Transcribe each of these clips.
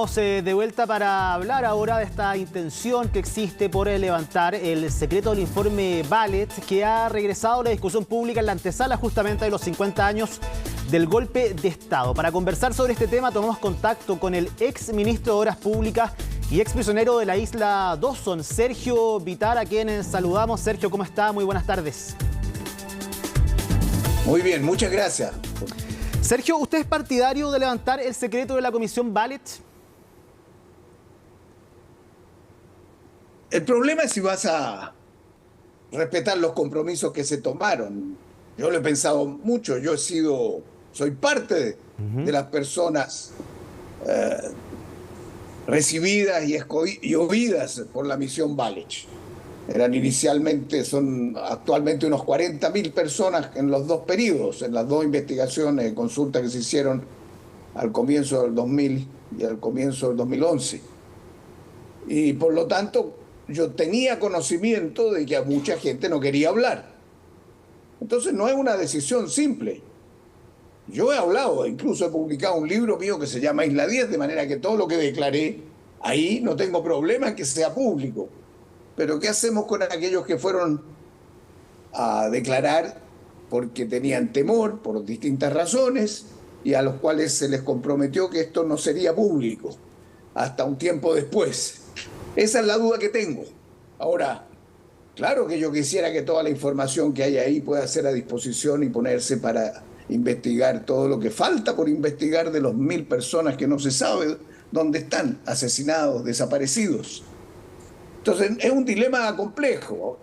Estamos de vuelta para hablar ahora de esta intención que existe por levantar el secreto del informe Vallet, que ha regresado a la discusión pública en la antesala justamente de los 50 años del golpe de Estado. Para conversar sobre este tema tomamos contacto con el ex ministro de Obras Públicas y ex prisionero de la isla Dawson, Sergio Bitar, a quien saludamos. Sergio, ¿cómo está? Muy buenas tardes. Muy bien, muchas gracias. Sergio, ¿usted es partidario de levantar el secreto de la comisión Vallet? El problema es si vas a respetar los compromisos que se tomaron. Yo lo he pensado mucho, soy parte de las personas recibidas y oídas por la misión Vallet. Son actualmente unos 40.000 personas en los dos periodos, en las dos investigaciones, consultas que se hicieron al comienzo del 2000 y al comienzo del 2011. Y por lo tanto, yo tenía conocimiento de que a mucha gente no quería hablar. Entonces no es una decisión simple. Yo he hablado, incluso he publicado un libro mío que se llama Isla 10, de manera que todo lo que declaré ahí no tengo problema en que sea público. Pero ¿qué hacemos con aquellos que fueron a declarar porque tenían temor por distintas razones y a los cuales se les comprometió que esto no sería público hasta un tiempo después? Esa es la duda que tengo. Ahora, claro que yo quisiera que toda la información que hay ahí pueda ser a disposición y ponerse para investigar todo lo que falta por investigar de los 1.000 personas que no se sabe dónde están, asesinados, desaparecidos. Entonces, es un dilema complejo.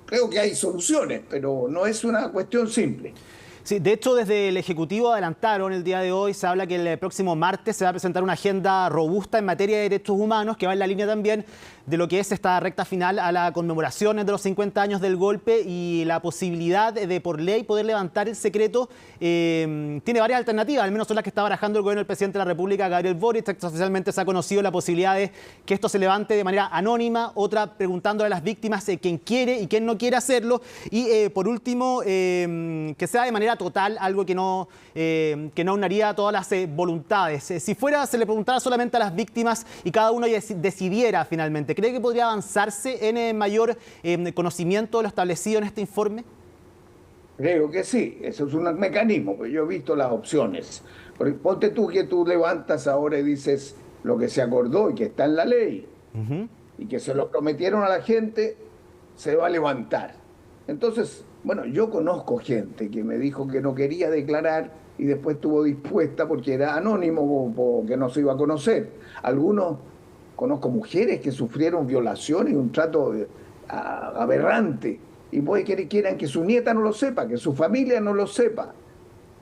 Creo que hay soluciones, pero no es una cuestión simple. Sí, de hecho, desde el Ejecutivo adelantaron el día de hoy, se habla que el próximo martes se va a presentar una agenda robusta en materia de derechos humanos, que va en la línea también de lo que es esta recta final a la conmemoración de los 50 años del golpe, y la posibilidad de por ley poder levantar el secreto tiene varias alternativas, al menos son las que está barajando el gobierno del presidente de la República, Gabriel Boric. Oficialmente se ha conocido la posibilidad de que esto se levante de manera anónima, otra preguntándole a las víctimas quién quiere y quién no quiere hacerlo, y por último, que sea de manera total, algo que no unaría todas las voluntades. Si se le preguntara solamente a las víctimas y cada uno decidiera finalmente, ¿cree que podría avanzarse en mayor conocimiento de lo establecido en este informe? Creo que sí, eso es un mecanismo, pues yo he visto las opciones. Porque ponte tú que tú levantas ahora y dices lo que se acordó y que está en la ley, y que se lo prometieron a la gente, se va a levantar. Entonces, bueno, yo conozco gente que me dijo que no quería declarar y después estuvo dispuesta porque era anónimo, porque no se iba a conocer. Conozco mujeres que sufrieron violaciones y un trato aberrante, y puede que quieran que su nieta no lo sepa, que su familia no lo sepa.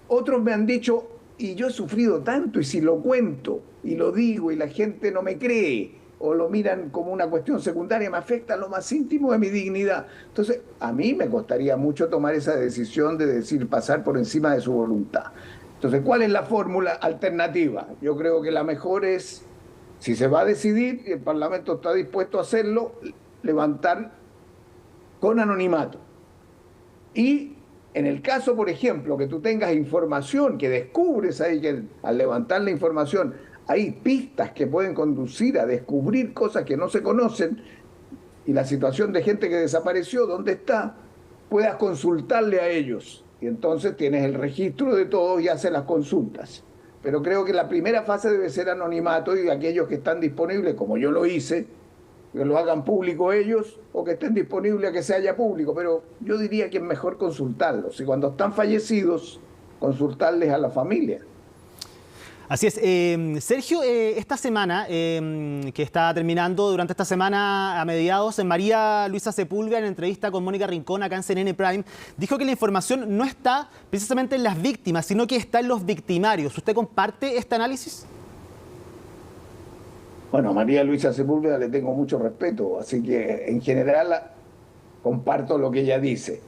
Otros me han dicho, y yo he sufrido tanto, y si lo cuento y lo digo y la gente no me cree o lo miran como una cuestión secundaria, me afecta lo más íntimo de mi dignidad. Entonces, a mí me costaría mucho tomar esa decisión de pasar por encima de su voluntad. Entonces, ¿cuál es la fórmula alternativa? Yo creo que la mejor es, si se va a decidir y el Parlamento está dispuesto a hacerlo, levantar con anonimato. Y en el caso, por ejemplo, que tú tengas información, que descubres ahí que al levantar la información hay pistas que pueden conducir a descubrir cosas que no se conocen, y la situación de gente que desapareció, ¿dónde está?, puedas consultarle a ellos. Y entonces tienes el registro de todo y haces las consultas. Pero creo que la primera fase debe ser anonimato, y aquellos que están disponibles, como yo lo hice, que lo hagan público ellos, o que estén disponibles a que se haya público. Pero yo diría que es mejor consultarlos, y cuando están fallecidos, consultarles a la familia. Así es. Sergio, esta semana, que está terminando, durante esta semana a mediados, María Luisa Sepúlveda, en entrevista con Mónica Rincón acá en CNN Prime, dijo que la información no está precisamente en las víctimas, sino que está en los victimarios. ¿Usted comparte este análisis? Bueno, a María Luisa Sepúlveda le tengo mucho respeto, así que en general comparto lo que ella dice.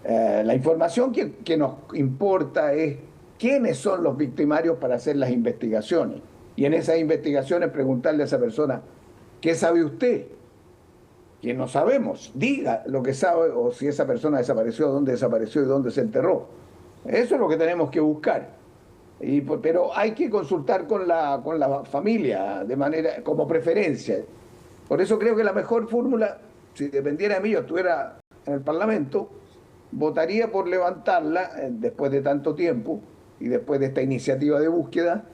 La información que nos importa es quiénes son los victimarios para hacer las investigaciones. Y en esas investigaciones preguntarle a esa persona, ¿qué sabe usted? Que no sabemos, diga lo que sabe, o si esa persona desapareció, dónde desapareció y dónde se enterró. Eso es lo que tenemos que buscar. Pero hay que consultar con la familia de manera, como preferencia. Por eso creo que la mejor fórmula, si dependiera de mí, yo estuviera en el Parlamento, votaría por levantarla después de tanto tiempo y después de esta iniciativa de búsqueda,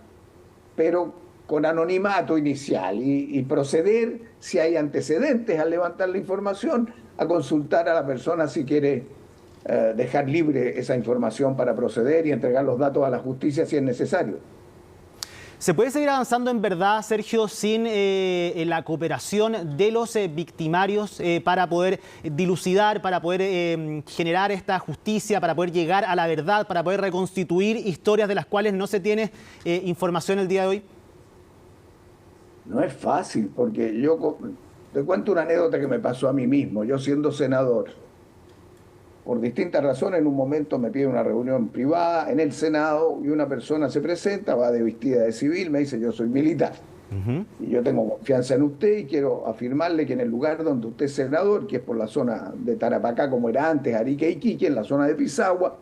pero con anonimato inicial y proceder, si hay antecedentes al levantar la información, a consultar a la persona si quiere dejar libre esa información para proceder y entregar los datos a la justicia si es necesario. ¿Se puede seguir avanzando en verdad, Sergio, sin la cooperación de los victimarios para poder dilucidar, para poder generar esta justicia, para poder llegar a la verdad, para poder reconstituir historias de las cuales no se tiene información el día de hoy? No es fácil, porque yo te cuento una anécdota que me pasó a mí mismo. Yo siendo senador, por distintas razones, en un momento me pide una reunión privada en el Senado y una persona se presenta, va de vestida de civil, me dice: yo soy militar y yo tengo confianza en usted y quiero afirmarle que en el lugar donde usted es senador, que es por la zona de Tarapacá, como era antes, Arica y Iquique, en la zona de Pisagua,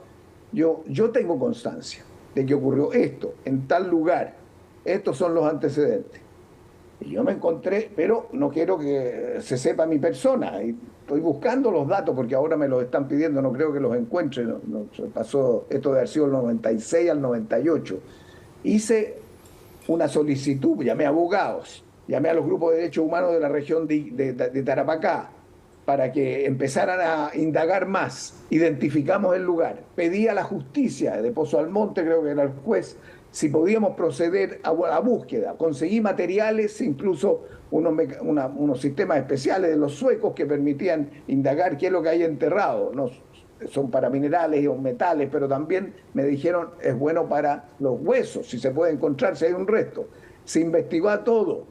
yo tengo constancia de que ocurrió esto en tal lugar. Estos son los antecedentes. Y yo me encontré, pero no quiero que se sepa mi persona. Y estoy buscando los datos porque ahora me los están pidiendo, no creo que los encuentre. Se pasó esto de haber sido el 96 al 98. Hice una solicitud, llamé a abogados, llamé a los grupos de derechos humanos de la región de Tarapacá para que empezaran a indagar más. Identificamos el lugar. Pedí a la justicia de Pozo Almonte, creo que era el juez, si podíamos proceder a la búsqueda. Conseguí materiales, incluso unos sistemas especiales de los suecos que permitían indagar qué es lo que hay enterrado. No, son para minerales o metales, pero también me dijeron es bueno para los huesos, si se puede encontrar, si hay un resto. Se investigó a todo.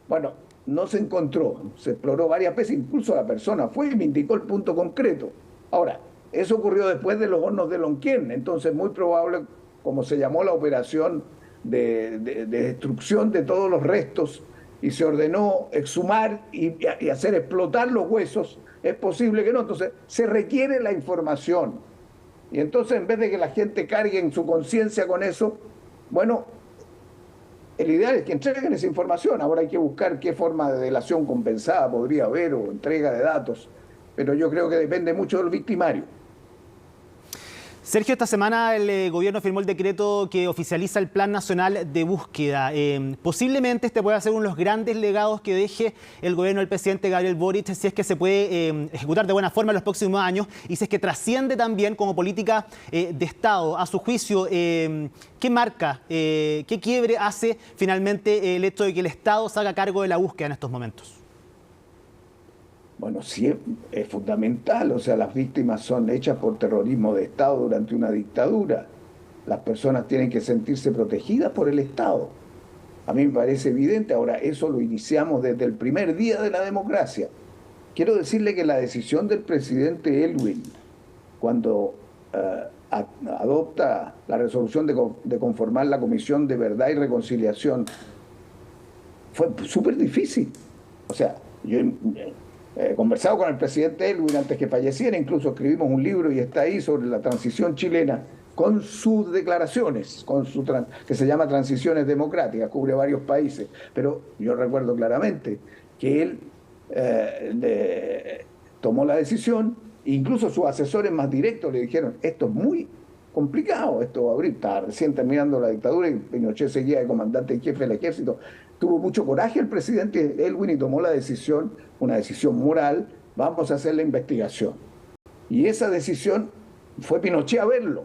Bueno, no se encontró, se exploró varias veces, incluso la persona fue y me indicó el punto concreto. Ahora, eso ocurrió después de los hornos de Lonquén, entonces muy probable, como se llamó la operación de destrucción de todos los restos y se ordenó exhumar y hacer explotar los huesos, es posible que no. Entonces se requiere la información. Y entonces, en vez de que la gente cargue en su conciencia con eso, bueno, el ideal es que entreguen esa información. Ahora hay que buscar qué forma de delación compensada podría haber o entrega de datos, pero yo creo que depende mucho del victimario. Sergio, esta semana el gobierno firmó el decreto que oficializa el Plan Nacional de Búsqueda. Posiblemente este pueda ser uno de los grandes legados que deje el gobierno del presidente Gabriel Boric, si es que se puede ejecutar de buena forma en los próximos años y si es que trasciende también como política de Estado. A su juicio, ¿qué marca, qué quiebre hace finalmente el hecho de que el Estado se haga cargo de la búsqueda en estos momentos? Bueno, sí es fundamental, o sea, las víctimas son hechas por terrorismo de Estado durante una dictadura. Las personas tienen que sentirse protegidas por el Estado. A mí me parece evidente. Ahora, eso lo iniciamos desde el primer día de la democracia. Quiero decirle que la decisión del presidente Elwin, cuando adopta la resolución de conformar la Comisión de Verdad y Reconciliación, fue súper difícil. O sea, yo he conversado con el presidente Elwin antes que falleciera, incluso escribimos un libro y está ahí sobre la transición chilena, con sus declaraciones, que se llama Transiciones Democráticas, cubre varios países. Pero yo recuerdo claramente que él tomó la decisión, incluso sus asesores más directos le dijeron: esto es muy complicado, esto va a abrir. Estaba recién terminando la dictadura y Pinochet seguía de comandante en jefe del ejército. Tuvo mucho coraje el presidente Elwin y tomó la decisión, una decisión moral: vamos a hacer la investigación. Y esa decisión fue Pinochet a verlo.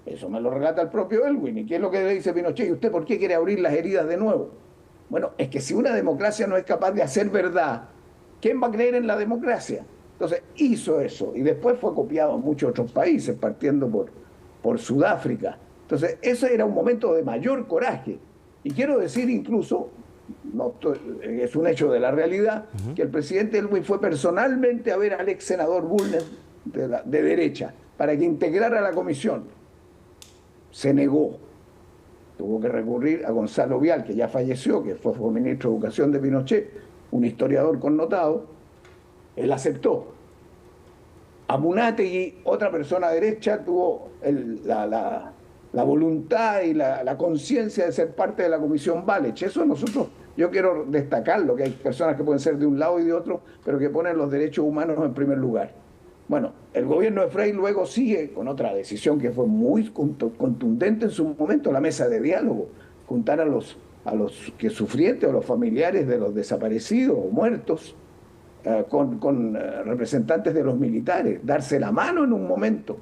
Eso me lo relata el propio Elwin. ¿Y qué es lo que le dice Pinochet? ¿Y usted por qué quiere abrir las heridas de nuevo? Bueno, es que si una democracia no es capaz de hacer verdad, ¿quién va a creer en la democracia? Entonces hizo eso y después fue copiado en muchos otros países, partiendo por Sudáfrica. Entonces ese era un momento de mayor coraje. Y quiero decir incluso, es un hecho de la realidad, que el presidente Elwin fue personalmente a ver al ex senador Bulnes de derecha para que integrara la comisión. Se negó. Tuvo que recurrir a Gonzalo Vial, que ya falleció, que fue ministro de Educación de Pinochet, un historiador connotado. Él aceptó. A Munátegui, otra persona derecha, tuvo la la voluntad y la conciencia de ser parte de la Comisión Walech. Eso nosotros, yo quiero destacarlo, que hay personas que pueden ser de un lado y de otro, pero que ponen los derechos humanos en primer lugar. Bueno, el gobierno de Frei luego sigue con otra decisión que fue muy contundente en su momento, la mesa de diálogo, juntar a los que sufrientes o los familiares de los desaparecidos o muertos con representantes de los militares, darse la mano en un momento.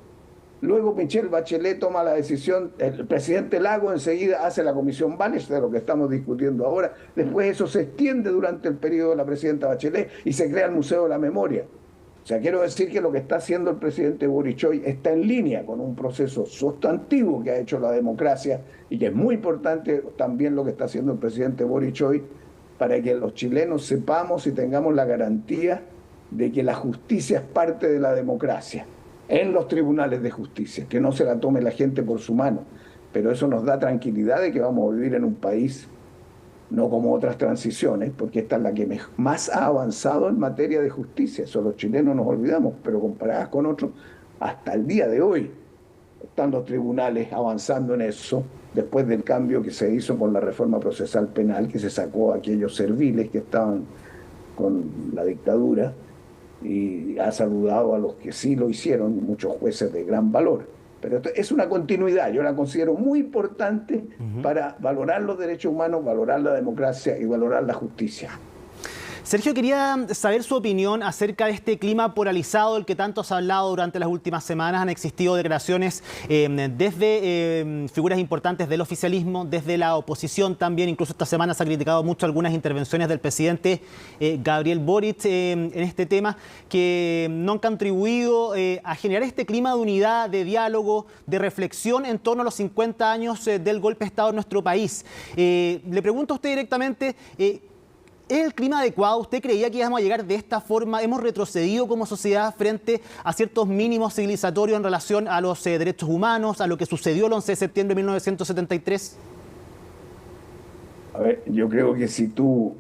Luego Michelle Bachelet toma la decisión, el presidente Lago enseguida hace la Comisión Walech, de lo que estamos discutiendo ahora. Después eso se extiende durante el periodo de la presidenta Bachelet y se crea el Museo de la Memoria. O sea, quiero decir que lo que está haciendo el presidente Boric hoy está en línea con un proceso sustantivo que ha hecho la democracia y que es muy importante también lo que está haciendo el presidente Boric hoy para que los chilenos sepamos y tengamos la garantía de que la justicia es parte de la democracia en los tribunales de justicia, que no se la tome la gente por su mano. Pero eso nos da tranquilidad de que vamos a vivir en un país no como otras transiciones, porque esta es la que más ha avanzado en materia de justicia. Eso los chilenos nos olvidamos, pero comparadas con otros, hasta el día de hoy están los tribunales avanzando en eso, después del cambio que se hizo con la reforma procesal penal, que se sacó a aquellos serviles que estaban con la dictadura, y ha saludado a los que sí lo hicieron, muchos jueces de gran valor. Pero esto es una continuidad, yo la considero muy importante para valorar los derechos humanos, valorar la democracia y valorar la justicia. Sergio, quería saber su opinión acerca de este clima polarizado del que tanto se ha hablado durante las últimas semanas. Han existido declaraciones desde figuras importantes del oficialismo, desde la oposición también. Incluso esta semana se ha criticado mucho algunas intervenciones del presidente Gabriel Boric en este tema, que no han contribuido a generar este clima de unidad, de diálogo, de reflexión en torno a los 50 años del golpe de Estado en nuestro país. Le pregunto a usted directamente, ¿es el clima adecuado? ¿Usted creía que íbamos a llegar de esta forma? ¿Hemos retrocedido como sociedad frente a ciertos mínimos civilizatorios en relación a los derechos humanos, a lo que sucedió el 11 de septiembre de 1973? A ver, yo creo que si tú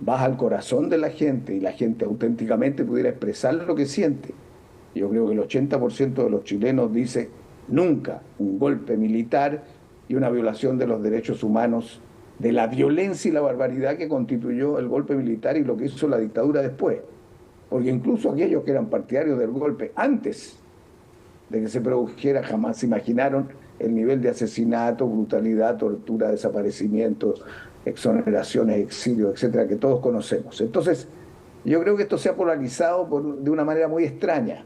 vas al corazón de la gente y la gente auténticamente pudiera expresar lo que siente, yo creo que el 80% de los chilenos dice nunca un golpe militar y una violación de los derechos humanos, de la violencia y la barbaridad que constituyó el golpe militar y lo que hizo la dictadura después. Porque incluso aquellos que eran partidarios del golpe antes de que se produjera jamás se imaginaron el nivel de asesinato, brutalidad, tortura, desaparecimientos, exoneraciones, exilios, etcétera, que todos conocemos. Entonces, yo creo que esto se ha polarizado de una manera muy extraña.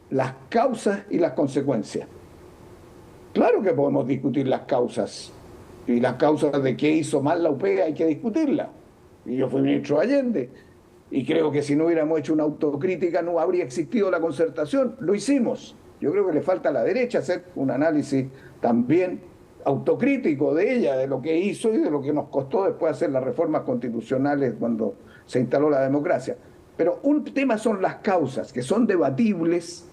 Las causas y las consecuencias. Claro que podemos discutir las causas, y las causas de qué hizo mal la UP hay que discutirlas. Y yo fui ministro de Allende, y creo que si no hubiéramos hecho una autocrítica no habría existido la concertación. Lo hicimos. Yo creo que le falta a la derecha hacer un análisis también autocrítico de ella, de lo que hizo y de lo que nos costó después hacer las reformas constitucionales cuando se instaló la democracia. Pero un tema son las causas, que son debatibles,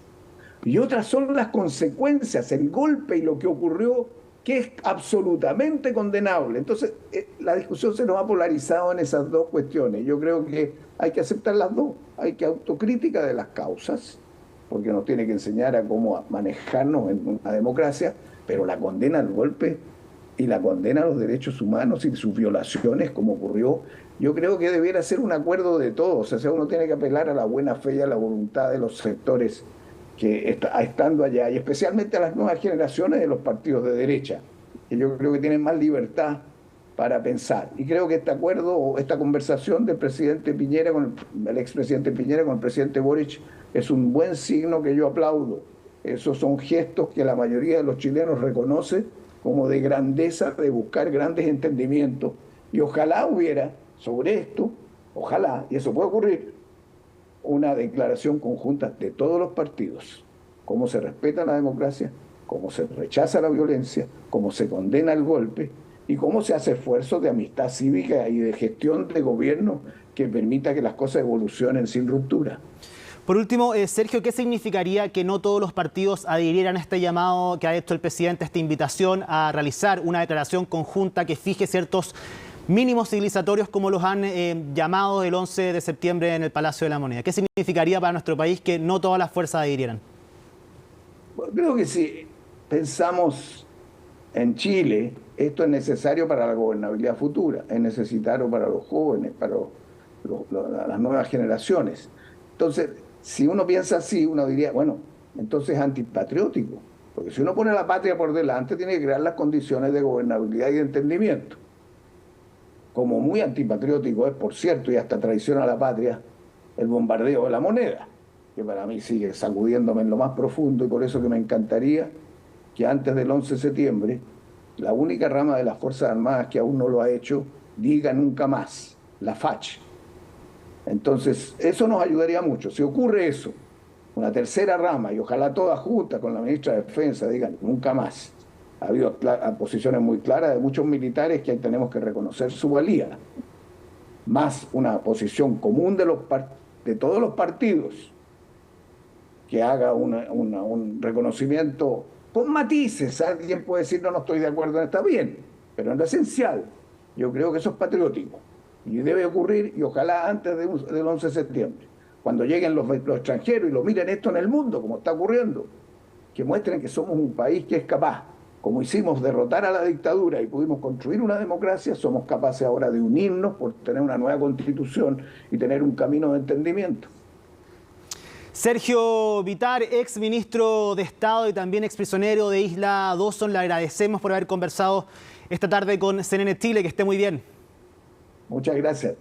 y otras son las consecuencias, el golpe y lo que ocurrió, que es absolutamente condenable. Entonces, la discusión se nos ha polarizado en esas dos cuestiones. Yo creo que hay que aceptar las dos. Hay que autocrítica de las causas, porque nos tiene que enseñar a cómo manejarnos en una democracia, pero la condena al golpe y la condena a los derechos humanos y sus violaciones, como ocurrió, yo creo que debiera ser un acuerdo de todos. O sea, uno tiene que apelar a la buena fe y a la voluntad de los sectores que estando allá, y especialmente a las nuevas generaciones de los partidos de derecha, que yo creo que tienen más libertad para pensar. Y creo que este acuerdo o esta conversación del presidente Piñera con el expresidente Piñera con el presidente Boric es un buen signo que yo aplaudo. Esos son gestos que la mayoría de los chilenos reconoce como de grandeza, de buscar grandes entendimientos. Y ojalá hubiera sobre esto, ojalá, y eso puede ocurrir, una declaración conjunta de todos los partidos, cómo se respeta la democracia, cómo se rechaza la violencia, cómo se condena el golpe y cómo se hace esfuerzos de amistad cívica y de gestión de gobierno que permita que las cosas evolucionen sin ruptura. Por último, Sergio, ¿qué significaría que no todos los partidos adhirieran a este llamado que ha hecho el presidente, esta invitación a realizar una declaración conjunta que fije ciertos mínimos civilizatorios, como los han llamado el 11 de septiembre en el Palacio de la Moneda? ¿Qué significaría para nuestro país que no todas las fuerzas adhirieran? Creo que si pensamos en Chile, esto es necesario para la gobernabilidad futura, es necesario para los jóvenes, para las nuevas generaciones. Entonces, si uno piensa así, uno diría, bueno, entonces es antipatriótico, porque si uno pone a la patria por delante, tiene que crear las condiciones de gobernabilidad y de entendimiento. Como muy antipatriótico es, por cierto, y hasta traiciona a la patria, el bombardeo de la moneda, que para mí sigue sacudiéndome en lo más profundo, y por eso que me encantaría que antes del 11 de septiembre, la única rama de las Fuerzas Armadas que aún no lo ha hecho, diga nunca más, la FACH. Entonces, eso nos ayudaría mucho. Si ocurre eso, una tercera rama, y ojalá todas juntas con la ministra de Defensa, digan nunca más. Ha habido posiciones muy claras de muchos militares que ahí tenemos que reconocer su valía. Más una posición común de todos los partidos que haga un reconocimiento con matices. Alguien puede decir, no, no estoy de acuerdo, no está bien, pero en lo esencial, yo creo que eso es patriótico. Y debe ocurrir, y ojalá antes del 11 de septiembre, cuando lleguen los extranjeros y lo miren esto en el mundo, como está ocurriendo, que muestren que somos un país que es capaz, como hicimos derrotar a la dictadura y pudimos construir una democracia, somos capaces ahora de unirnos por tener una nueva constitución y tener un camino de entendimiento. Sergio Bitar, ex ministro de Estado y también ex prisionero de Isla Dawson, le agradecemos por haber conversado esta tarde con CNN Chile. Que esté muy bien. Muchas gracias.